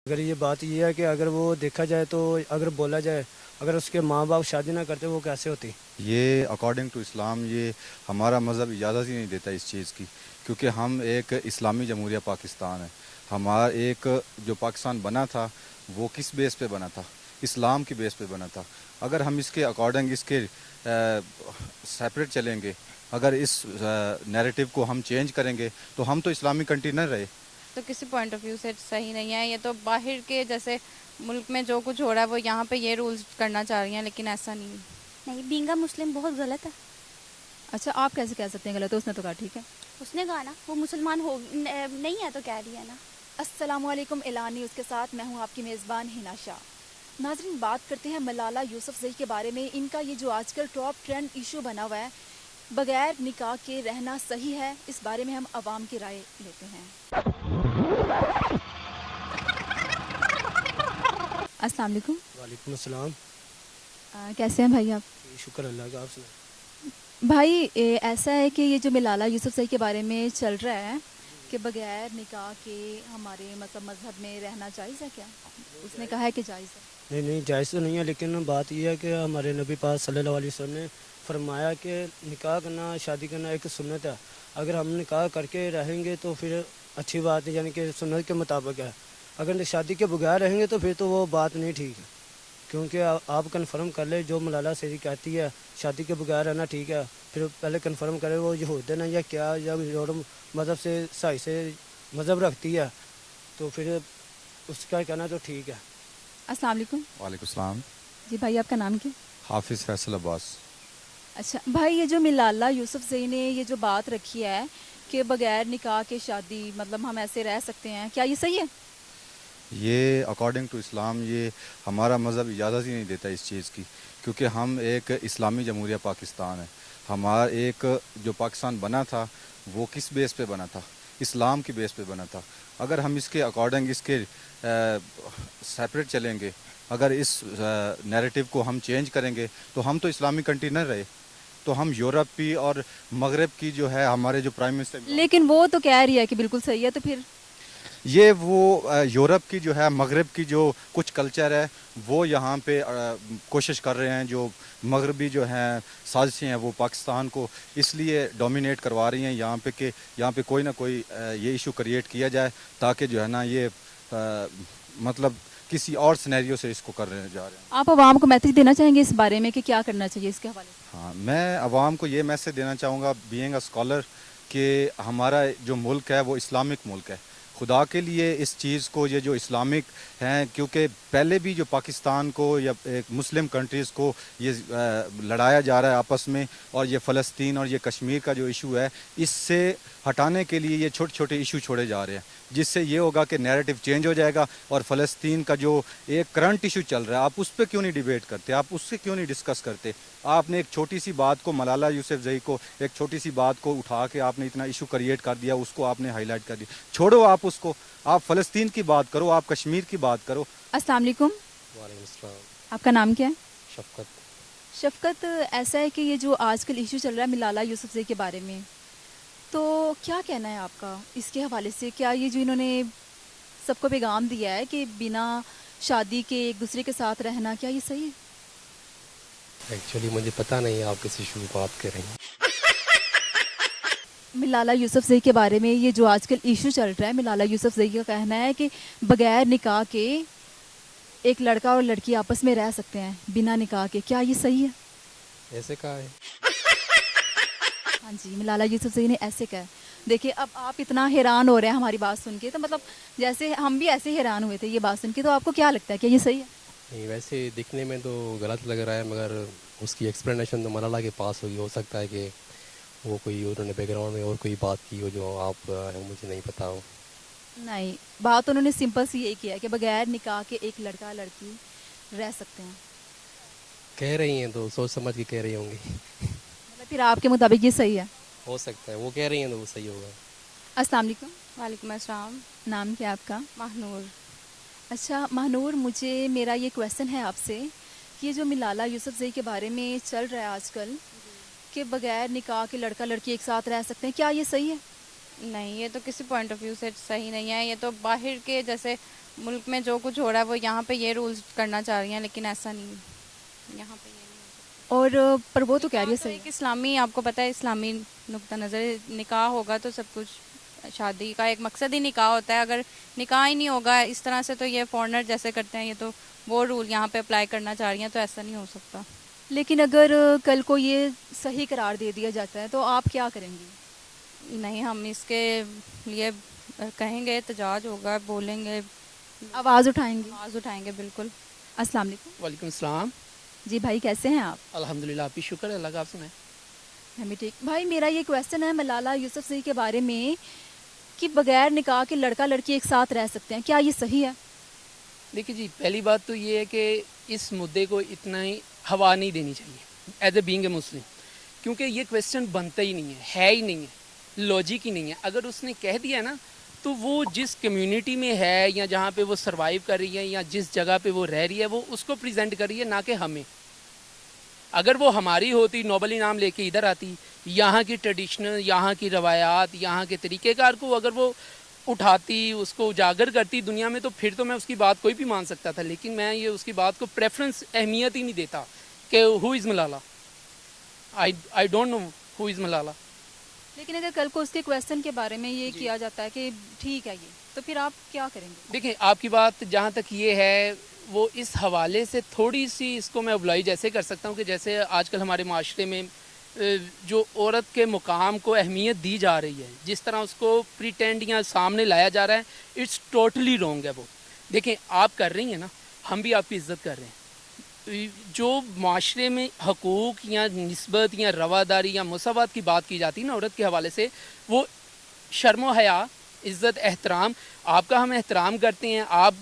اگر یہ بات یہ ہے کہ اگر وہ دیکھا جائے تو اگر بولا جائے اگر اس کے ماں باپ شادی نہ کرتے وہ کیسے ہوتی؟ یہ اکارڈنگ ٹو اسلام یہ ہمارا مذہب اجازت ہی نہیں دیتا اس چیز کی، کیونکہ ہم ایک اسلامی جمہوریہ پاکستان ہے۔ ہمارا ایک جو پاکستان بنا تھا وہ کس بیس پہ بنا تھا؟ اسلام کی بیس پہ بنا تھا۔ اگر ہم اس کے اکارڈنگ اس کے سیپریٹ چلیں گے، اگر اس نیریٹو کو ہم چینج کریں گے تو ہم تو اسلامی کنٹری نہ رہے۔ تو کسی پوائنٹ آف ویو سے صحیح نہیں ہے، یہ تو باہر کے جیسے ملک میں جو کچھ ہو رہا ہے وہ یہاں پہ یہ رولز کرنا چاہ رہی ہیں، لیکن ایسا نہیں ہے۔ نہیں، بینگا مسلم بہت غلط ہے۔ اچھا، آپ کیسے کہہ سکتے ہیں غلط ہے؟ اس نے تو کہا ٹھیک ہے۔ اس نے کہا نا وہ مسلمان ہو نہیں ہے تو کہہ رہی ہے نا۔ السلام علیکم، اعلان نیوز کے ساتھ میں ہوں آپ کی میزبان ہنا شاہ۔ ناظرین، بات کرتے ہیں ملالہ یوسفزئی کے بارے میں۔ ان کا یہ جو آج کل ٹاپ ٹرینڈ ایشو بنا ہوا ہے، بغیر نکاح کے رہنا صحیح ہے، اس بارے میں ہم عوام کی رائے لیتے ہیں۔ السلام علیکم۔ وعلیکم السلام۔ کیسے ہیں بھائی آپ؟ شکر اللہ کا، آپ سنائیں۔ بھائی ایسا ہے کہ یہ جو ملالہ یوسفزئی کے بارے میں چل رہا ہے کہ بغیر نکاح کے ہمارے مذہب میں رہنا جائز ہے کیا؟ اس نے کہا ہے کہ جائز ہے۔ نہیں جائز تو نہیں ہے، لیکن بات یہ ہے کہ ہمارے نبی پاک صلی اللہ علیہ وسلم نے فرمایا کہ نکاح کرنا، شادی کرنا ایک سنت ہے۔ اگر ہم نکاح کر کے رہیں گے تو پھر اچھی بات ہے، یعنی کہ سنت کے مطابق ہے۔ اگر شادی کے بغیر رہیں گے تو پھر تو وہ بات نہیں ٹھیک ہے، کیونکہ آپ کنفرم کر لیں جو ملالہ سیدی کہتی ہے شادی کے بغیر رہنا ٹھیک ہے، پھر پہلے کنفرم کرے وہ یہودین ہے یا کیا، یا یورپ مذہب سے صحیح سے مذہب رکھتی ہے تو پھر اس کا کہنا تو ٹھیک ہے۔ السلام علیکم۔ وعلیکم السلام۔ جی بھائی، آپ کا نام کیا؟ حافظ فیصل عباس۔ اچھا بھائی، یہ جو ملالہ یوسفزئی نے یہ جو بات رکھی ہے کہ بغیر نکاح کے شادی مطلب ہم ایسے رہ سکتے ہیں، کیا یہ صحیح ہے؟ یہ اکارڈنگ ٹو اسلام یہ ہمارا مذہب اجازت ہی نہیں دیتا اس چیز کی، کیونکہ ہم ایک اسلامی جمہوریہ پاکستان ہے۔ ہمارا ایک جو پاکستان بنا تھا وہ کس بیس پہ بنا تھا؟ اسلام کی بیس پہ بنا تھا۔ اگر ہم اس کے اکارڈنگ اس کے سیپریٹ چلیں گے، اگر اس نیریٹو کو ہم چینج کریں گے تو ہم تو اسلامی کنٹری نہ رہے، تو ہم یورپی اور مغرب کی جو ہے ہمارے جو پرائم منسٹر، لیکن وہ تو کہہ رہی ہے کہ بالکل صحیح ہے، تو پھر یہ وہ یورپ کی جو ہے مغرب کی جو کچھ کلچر ہے وہ یہاں پہ کوشش کر رہے ہیں، جو مغربی جو ہیں سازشیں ہیں وہ پاکستان کو اس لیے ڈومینیٹ کروا رہی ہیں یہاں پہ کہ یہاں پہ کوئی نہ کوئی یہ ایشو کریٹ کیا جائے تاکہ جو ہے نا یہ مطلب کسی اور سینیریو سے اس کو کر رہے جا رہے ہیں۔ آپ عوام کو میسج دینا چاہیں گے اس بارے میں کہ کیا کرنا چاہیے اس کے حوالے سے؟ ہاں، میں عوام کو یہ میسج دینا چاہوں گا بینگ اے اسکالر کہ ہمارا جو ملک ہے وہ اسلامک ملک ہے۔ خدا کے لیے اس چیز کو، یہ جو اسلامک ہیں، کیونکہ پہلے بھی جو پاکستان کو یا ایک مسلم کنٹریز کو یہ لڑایا جا رہا ہے آپس میں، اور یہ فلسطین اور یہ کشمیر کا جو ایشو ہے اس سے ہٹانے کے لیے یہ چھوٹے چھوٹے ایشو چھوڑے جا رہے ہیں، جس سے یہ ہوگا کہ نیریٹو چینج ہو جائے گا۔ اور فلسطین کا جو ایک کرنٹ ایشو چل رہا ہے آپ اس پہ کیوں نہیں ڈیبیٹ کرتے، آپ اس سے کیوں نہیں ڈسکس کرتے؟ آپ نے ایک چھوٹی سی بات کو، ملالہ یوسفزئی کو ایک چھوٹی سی بات کو اٹھا کے آپ نے اتنا ایشو کریٹ کر دیا، اس کو آپ نے ہائی لائٹ کر دیا۔ چھوڑو آپ اس کو، آپ فلسطین کی بات کرو، آپ کشمیر کی بات کرو۔ السلام علیکم۔ وعلیکم السلام۔ آپ کا نام کیا ہے؟ شفقت۔ شفقت، ایسا ہے کہ یہ جو آج کل ایشو چل رہا ہے ملالہ یوسفزئی کے بارے میں، تو کیا کہنا ہے آپ کا اس کے حوالے سے؟ کیا یہ جو انہوں نے سب کو پیغام دیا ہے کہ بنا شادی کے ایک دوسرے کے ساتھ رہنا، کیا یہ صحیح ہے؟ ایکچولی مجھے پتہ نہیں آپ کس ایشو کی بات کر رہے ہیں۔ ملالہ یوسفزئی کے بارے میں یہ جو آج کل ایشو چل رہا ہے، ملالہ یوسفزئی کا کہنا ہے کہ بغیر نکاح کے ایک لڑکا اور لڑکی آپس میں رہ سکتے ہیں بنا نکاح کے، کیا یہ صحیح ہے؟ ایسے کہا ہے؟ ہاں جی، ملالہ یوسفزئی نے ایسے کہا۔ دیکھیں، اب آپ اتنا حیران ہو رہے ہیں ہماری بات سن کے، تو مطلب جیسے ہم بھی ایسے حیران ہوئے تھے یہ بات سن کے، تو آپ کو کیا لگتا ہے کہ یہ صحیح ہے؟ نہیں، ویسے دکھنے میں تو غلط لگ رہا ہے، مگر اس کی ایکسپلینیشن تو ملالہ کے پاس ہوگی۔ ہو سکتا ہے کہ وہ کوئی انہوں نے بیک گراؤنڈ میں اور کوئی بات کی ہو جو آپ مجھے نہیں پتا ہو۔ نہیں، بات انہوں نے سمپل سی یہی کیا ہے کہ بغیر نکاح کے ایک لڑکا لڑکی رہ سکتے ہیں۔ کہہ رہی ہیں تو سوچ سمجھ کے کہہ رہی ہوں گی۔ مطلب پھر آپ کے مطابق یہ صحیح ہے؟ ہو سکتا ہے، وہ کہہ رہی ہیں تو وہ صحیح ہوگا۔ السلام علیکم۔ وعلیکم السلام۔ نام کیا آپ کا؟ ماہنور۔ اچھا ماہنور، مجھے میرا یہ کویسچن ہے آپ سے کہ یہ جو ملالہ یوسفزئی کے بارے میں چل رہا ہے آج کل کہ بغیر نکاح کے لڑکا لڑکی ایک ساتھ رہ سکتے ہیں، کیا یہ صحیح ہے؟ نہیں، یہ تو کسی پوائنٹ آف ویو سے صحیح نہیں ہے، یہ تو باہر کے جیسے ملک میں جو کچھ ہو رہا ہے وہ یہاں پہ یہ رولز کرنا چاہ رہی ہیں، لیکن ایسا نہیں ہے، یہاں پہ یہ نہیں ہو سکتا۔ اور پر وہ تو کہہ رہی ہے تو صحیح ایک اسلامی، آپ کو پتہ ہے اسلامی نقطہ نظر، نکاح ہوگا تو سب کچھ، شادی کا ایک مقصد ہی نکاح ہوتا ہے، اگر نکاح ہی نہیں ہوگا اس طرح سے تو یہ فورنر جیسے کرتے ہیں، یہ تو وہ رول یہاں پہ اپلائی کرنا چاہ رہی ہیں، تو ایسا نہیں ہو سکتا۔ لیکن اگر کل کو یہ صحیح قرار دے دیا جاتا ہے تو آپ کیا کریں گی؟ نہیں، ہم اس کے لیے کہیں گے، احتجاج ہوگا، بولیں گے، آواز اٹھائیں گی؟ آواز اٹھائیں گے، بالکل۔ السلام علیکم۔ وعلیکم السلام۔ جی بھائی کیسے ہیں آپ؟ الحمدللہ، آپ کی شکر ہے، اللہ کا، آپ سنائیں۔ ہمیں ٹھیک۔ بھائی میرا یہ کویسچن ہے ملالہ یوسفزئی کے بارے میں کہ بغیر نکاح کے لڑکا لڑکی ایک ساتھ رہ سکتے ہیں، کیا یہ صحیح ہے؟ دیکھیے جی، پہلی بات تو یہ ہے کہ اس مدعے کو اتنا ہی ہوا نہیں دینی چاہیے ایز اے بینگ اے مسلم، کیونکہ یہ کویسچن بنتا ہی نہیں ہے ہی نہیں ہے، لاجک ہی نہیں ہے۔ اگر اس نے کہہ دیا نا تو وہ جس کمیونٹی میں ہے یا جہاں پہ وہ سروائیو کر رہی ہے یا جس جگہ پہ وہ رہ رہی ہے وہ اس کو پریزنٹ کر رہی ہے، نہ کہ ہمیں۔ اگر وہ ہماری ہوتی، نوبل انعام لے کے ادھر آتی، یہاں کی ٹریڈیشنل، یہاں کی روایات، یہاں کے طریقہ کار کو اگر وہ اٹھاتی، اس کو اجاگر کرتی دنیا میں، تو پھر تو میں اس کی بات کوئی بھی مان سکتا تھا، لیکن میں یہ اس کی بات کو پریفرنس، اہمیت ہی نہیں دیتا کہ ہو از ملالہ، آئی ڈونٹ نو ہو از ملالہ۔ لیکن اگر کل کو اس کے کویسچن کے بارے میں یہ کیا جاتا ہے کہ ٹھیک ہے یہ، تو پھر آپ کیا کریں گے؟ دیکھیں، آپ کی بات جہاں تک یہ ہے وہ اس حوالے سے تھوڑی سی اس کو میں ابلائی جیسے کر سکتا ہوں کہ جیسے آج کل ہمارے معاشرے میں جو عورت کے مقام کو اہمیت دی جا رہی ہے، جس طرح اس کو پریٹینڈ یا سامنے لایا جا رہا ہے، اٹس ٹوٹلی رانگ ہے وہ۔ دیکھیں، آپ کر رہی ہیں نا، ہم بھی آپ کی عزت کر رہے ہیں۔ جو معاشرے میں حقوق یا نسبت یا رواداری یا مساوات کی بات کی جاتی ہے نا عورت کے حوالے سے، وہ شرم و حیا، عزت، احترام، آپ کا ہم احترام کرتے ہیں، آپ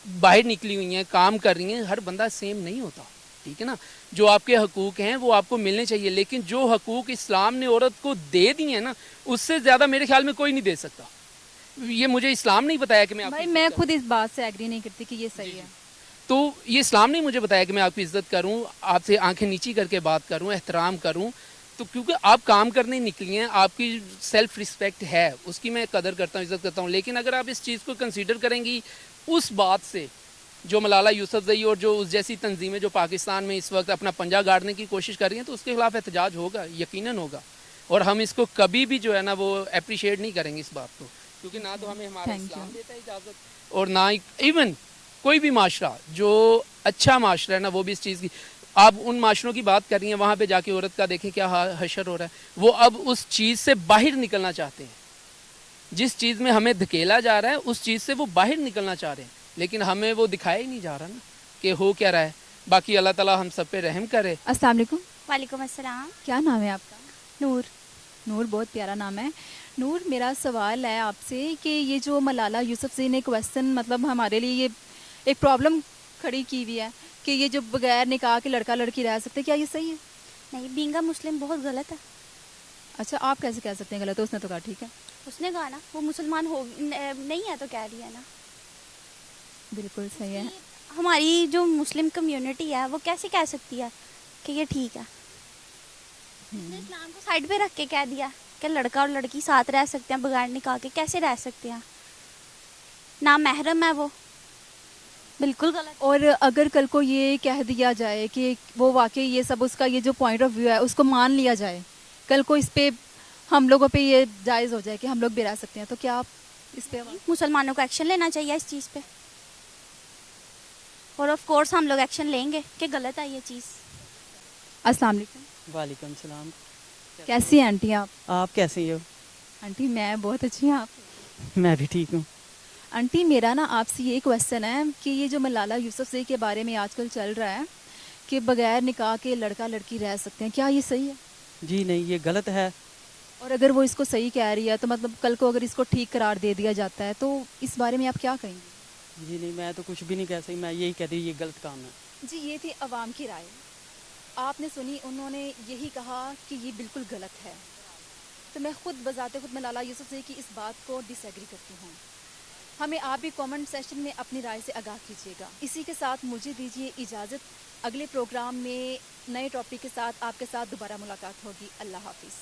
باہر نکلی ہوئی ہیں، کام کر رہی ہیں، ہر بندہ سیم نہیں ہوتا، ٹھیک ہے نا؟ جو آپ کے حقوق ہیں وہ آپ کو ملنے چاہیے، لیکن جو حقوق اسلام نے عورت کو دے دی ہیں نا، اس سے زیادہ میرے خیال میں کوئی نہیں دے سکتا۔ یہ مجھے اسلام نہیں بتایا کہ میں آپ کی بھائی عزت میں کروں۔ خود اس بات سے ایگری نہیں کرتی کہ یہ صحیح ہے۔ تو یہ اسلام نے مجھے بتایا کہ میں آپ کی عزت کروں، آپ سے آنکھیں نیچی کر کے بات کروں، احترام کروں، تو کیونکہ آپ کام کرنے نکلی ہیں، آپ کی سیلف رسپیکٹ ہے، اس کی میں قدر کرتا ہوں، عزت کرتا ہوں۔ لیکن اگر آپ اس چیز کو کنسیڈر کریں گی اس بات سے جو ملالہ یوسفزئی اور جو اس جیسی تنظیمیں جو پاکستان میں اس وقت اپنا پنجہ گاڑنے کی کوشش کر رہی ہیں، تو اس کے خلاف احتجاج ہوگا، یقیناً ہوگا، اور ہم اس کو کبھی بھی جو ہے نا وہ اپریشیٹ نہیں کریں گے اس بات کو، کیونکہ نہ تو ہمیں ہمارا Thank اسلام you. دیتا ہے اجازت، اور نہ ایون کوئی بھی معاشرہ جو اچھا معاشرہ ہے نا وہ بھی اس چیز کی، آپ ان معاشروں کی بات کر رہی ہیں، وہاں پہ جا کے عورت کا دیکھیں کیا حشر ہو رہا ہے، وہ اب اس چیز سے باہر نکلنا چاہتے ہیں، جس چیز میں ہمیں دھکیلا جا رہا ہے اس چیز سے وہ باہر نکلنا چاہ رہے ہیں، لیکن ہمیں وہ دکھایا ہی نہیں جا رہا نا کہ ہو کیا رہا ہے۔ باقی اللہ تعالیٰ ہم سب پہ رحم کرے۔ السلام علیکم۔ وعلیکم السلام۔ کیا نام ہے آپ کا؟ نور۔ نور، بہت پیارا نام ہے۔ نور، میرا سوال ہے آپ سے کہ یہ جو ملالہ یوسفزئی نے کویسچن مطلب ہمارے لیے یہ ایک پرابلم کھڑی کی ہوئی ہے کہ یہ جو بغیر نکاح کے لڑکا لڑکی رہ سکتے، کیا یہ صحیح ہے؟ نہیں، بینگا مسلم بہت غلط ہے۔ اچھا، آپ کیسے کہہ سکتے ہیں غلط ہے؟ اس نے تو کہا ٹھیک ہے۔ اس نے کہا نا وہ مسلمان ہو نہیں ہے تو کہہ رہی ہے نا۔ بالکل صحیح ہے۔ ہماری جو مسلم کمیونٹی ہے وہ کیسے کہہ سکتی ہے کہ یہ ٹھیک ہے؟ اس نے اسلام کو سائڈ پہ رکھ کے کہہ دیا کہ لڑکا اور لڑکی ساتھ رہ سکتے ہیں بغیر نکاح کے، کیسے رہ سکتے ہیں؟ نا محرم ہے وہ، بالکل غلط۔ اور اگر کل کو یہ کہہ دیا جائے کہ وہ واقعی یہ سب اس کا یہ جو پوائنٹ آف ویو ہے اس کو مان لیا جائے، کل کو اس پہ ہم لوگوں پہ یہ جائز ہو جائے کہ ہم لوگ بھی رہ سکتے ہیں، تو کیا آپ اس پہ؟ مسلمانوں کو ایکشن لینا چاہیے اس چیز پہ، اور آف کورس ہم لوگ ایکشن لیں گے کہ غلط ہے یہ چیز۔ السلام علیکم۔ وعلیکم السلام۔ کیسی ہیں آنٹی آپ؟ آپ کیسی ہو؟ آنٹی میں بہت اچھی ہوں۔ آپ؟ میں بھی ٹھیک ہوں۔ آنٹی میرا نا آپ سے یہ کویسچن ہے کہ یہ جو ملالہ یوسفزئی کے بارے میں آج کل چل رہا ہے کہ بغیر نکاح کے لڑکا لڑکی رہ سکتے ہیں، کیا یہ صحیح ہے؟ جی نہیں، یہ غلط ہے۔ اور اگر وہ اس کو صحیح کہہ رہی ہے تو مطلب کل کو اگر اس کو ٹھیک قرار دے دیا جاتا ہے تو اس بارے میں آپ کیا کہیں گے؟ جی نہیں، میں تو کچھ بھی نہیں کہہ سکتی، میں یہی کہتی ہوں یہ غلط کام ہے۔ جی یہ تھی عوام کی رائے، آپ نے سنی، انہوں نے یہی کہا کہ یہ بالکل غلط ہے، تو میں خود بذات خود ملالہ یوسفزئی کی اس بات کو ڈس ایگری کرتی ہوں۔ ہمیں آپ بھی کامنٹ سیشن میں اپنی رائے سے آگاہ کیجیے گا۔ اسی کے ساتھ مجھے دیجیے اجازت، اگلے پروگرام میں نئے ٹاپک کے ساتھ آپ کے ساتھ دوبارہ ملاقات ہوگی۔ اللہ حافظ۔